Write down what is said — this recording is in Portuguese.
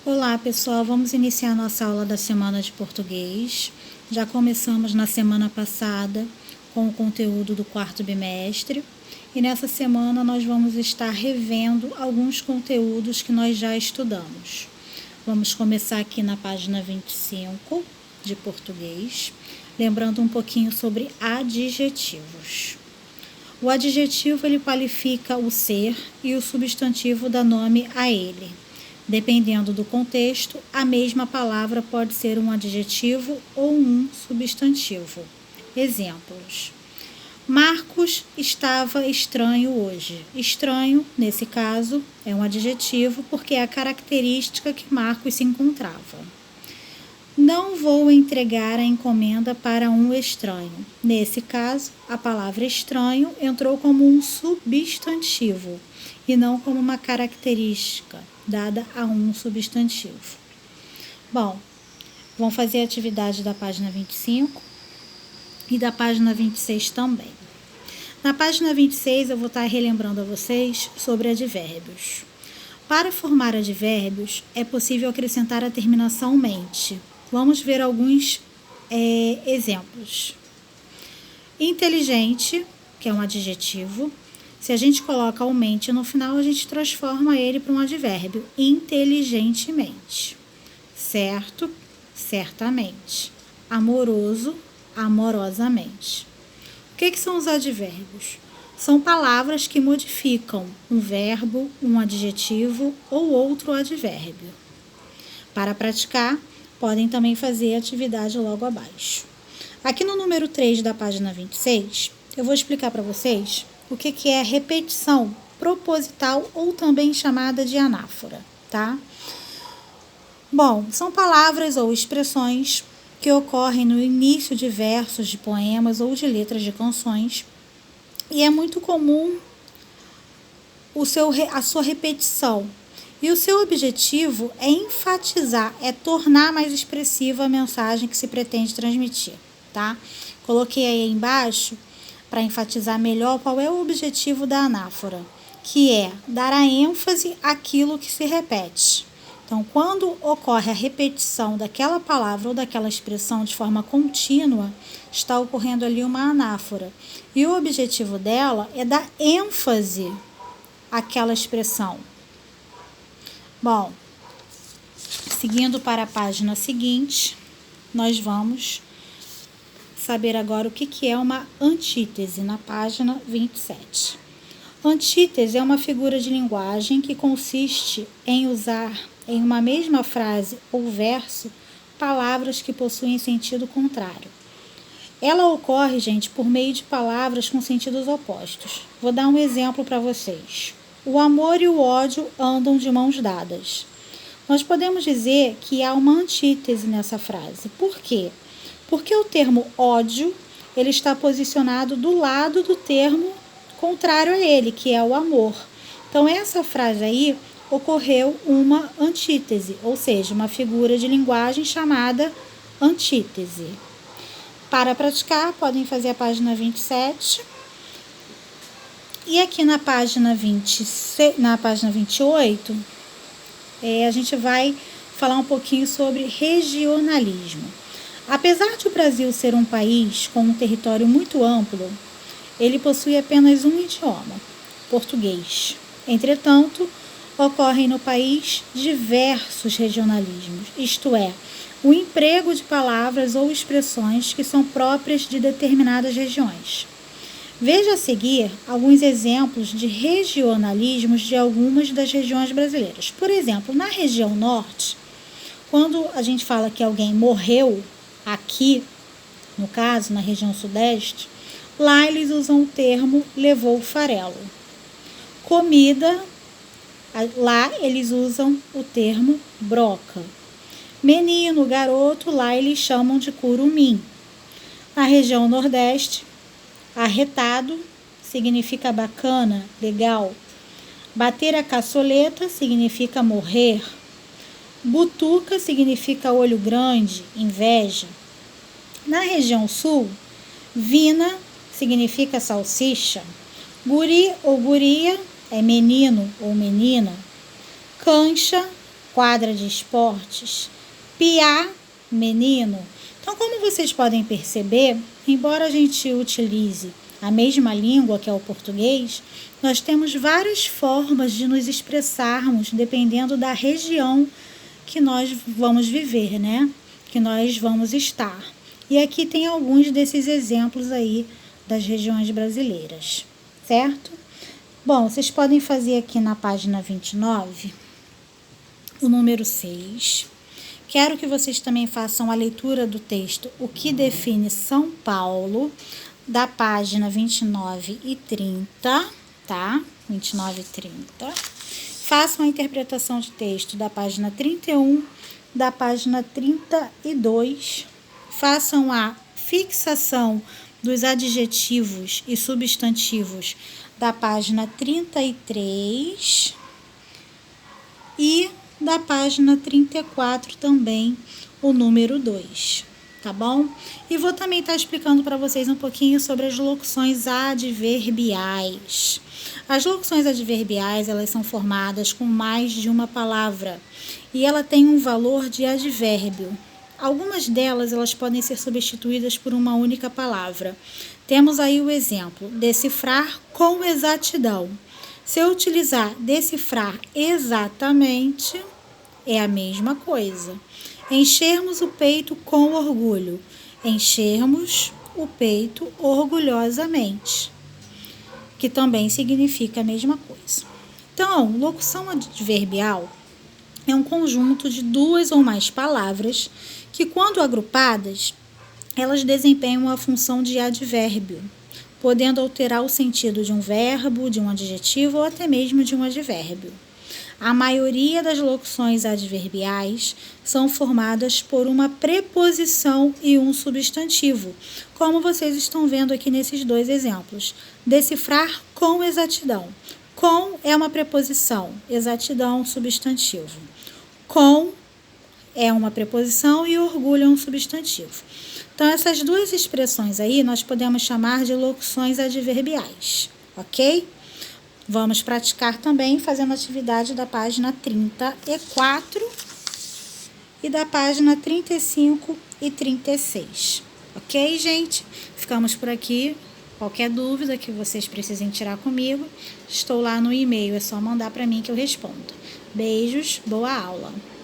Olá pessoal, vamos iniciar nossa aula da semana de português. Já começamos na semana passada com o conteúdo do quarto bimestre e nessa semana nós vamos estar revendo alguns conteúdos que nós já estudamos. Vamos começar aqui na página 25 de português, lembrando um pouquinho sobre adjetivos. O adjetivo ele qualifica o ser e o substantivo dá nome a ele. Dependendo do contexto, a mesma palavra pode ser um adjetivo ou um substantivo. Exemplos: Marcos estava estranho hoje. Estranho, nesse caso, é um adjetivo porque é a característica que Marcos se encontrava. Não vou entregar a encomenda para um estranho. Nesse caso, a palavra estranho entrou como um substantivo e não como uma característica dada a um substantivo. Bom, vamos fazer a atividade da página 25 e da página 26 também. Na página 26 eu vou estar relembrando a vocês sobre advérbios. Para formar advérbios, é possível acrescentar a terminação mente. Vamos ver alguns exemplos. Inteligente, que é um adjetivo. Se a gente coloca o mente no final, a gente transforma ele para um advérbio. Inteligentemente. Certo, certamente. Amoroso, amorosamente. O que são os advérbios? São palavras que modificam um verbo, um adjetivo ou outro advérbio. Para praticar, podem também fazer a atividade logo abaixo. Aqui no número 3 da página 26, eu vou explicar para vocês o que é repetição proposital ou também chamada de anáfora, tá? Bom, são palavras ou expressões que ocorrem no início de versos de poemas ou de letras de canções e é muito comum a sua repetição. E o seu objetivo é enfatizar, é tornar mais expressiva a mensagem que se pretende transmitir, tá? Coloquei aí embaixo para enfatizar melhor qual é o objetivo da anáfora, que é dar a ênfase àquilo que se repete. Então, quando ocorre a repetição daquela palavra ou daquela expressão de forma contínua, está ocorrendo ali uma anáfora. E o objetivo dela é dar ênfase àquela expressão. Bom, seguindo para a página seguinte, nós vamos saber agora o que é uma antítese, na página 27. Antítese é uma figura de linguagem que consiste em usar em uma mesma frase ou verso palavras que possuem sentido contrário. Ela ocorre, gente, por meio de palavras com sentidos opostos. Vou dar um exemplo para vocês. O amor e o ódio andam de mãos dadas. Nós podemos dizer que há uma antítese nessa frase. Por quê? Porque o termo ódio, ele está posicionado do lado do termo contrário a ele, que é o amor. Então, essa frase aí ocorreu uma antítese, ou seja, uma figura de linguagem chamada antítese. Para praticar, podem fazer a página 27. E aqui na página 28, a gente vai falar um pouquinho sobre regionalismo. Apesar de o Brasil ser um país com um território muito amplo, ele possui apenas um idioma, português. Entretanto, ocorrem no país diversos regionalismos, isto é, o emprego de palavras ou expressões que são próprias de determinadas regiões. Veja a seguir alguns exemplos de regionalismos de algumas das regiões brasileiras. Por exemplo, na região norte, quando a gente fala que alguém morreu, aqui, no caso, na região sudeste, lá eles usam o termo levou o farelo. Comida, lá eles usam o termo broca. Menino, garoto, lá eles chamam de curumim. Na região nordeste, arretado significa bacana, legal. Bater a caçoleta significa morrer. Butuca significa olho grande, inveja. Na região sul, vina significa salsicha. Guri ou guria é menino ou menina. Cancha quadra de esportes, piá, menino. Então, como vocês podem perceber, embora a gente utilize a mesma língua, que é o português, nós temos várias formas de nos expressarmos dependendo da região que nós vamos viver, né? Que nós vamos estar. E aqui tem alguns desses exemplos aí das regiões brasileiras, certo? Bom, vocês podem fazer aqui na página 29, o número 6. Quero que vocês também façam a leitura do texto O que define São Paulo, da página 29 e 30, tá? 29 e 30. Façam a interpretação de texto da página 31, da página 32. Façam a fixação dos adjetivos e substantivos da página 33 e da página 34 também, o número 2, tá bom? E vou também estar explicando para vocês um pouquinho sobre as locuções adverbiais. As locuções adverbiais, elas são formadas com mais de uma palavra e ela tem um valor de advérbio. Algumas delas, elas podem ser substituídas por uma única palavra. Temos aí o exemplo, decifrar com exatidão. Se eu utilizar decifrar exatamente, é a mesma coisa. Enchermos o peito com orgulho. Enchermos o peito orgulhosamente, que também significa a mesma coisa. Então, locução adverbial é um conjunto de duas ou mais palavras que, quando agrupadas, elas desempenham a função de advérbio, podendo alterar o sentido de um verbo, de um adjetivo ou até mesmo de um advérbio. A maioria das locuções adverbiais são formadas por uma preposição e um substantivo, como vocês estão vendo aqui nesses dois exemplos. Decifrar com exatidão. Com é uma preposição, exatidão, substantivo. Com é uma preposição e orgulho é um substantivo. Então, essas duas expressões aí nós podemos chamar de locuções adverbiais, ok? Vamos praticar também fazendo a atividade da página 34 e da página 35 e 36. Ok, gente? Ficamos por aqui. Qualquer dúvida que vocês precisem tirar comigo, estou lá no e-mail, é só mandar para mim que eu respondo. Beijos, boa aula!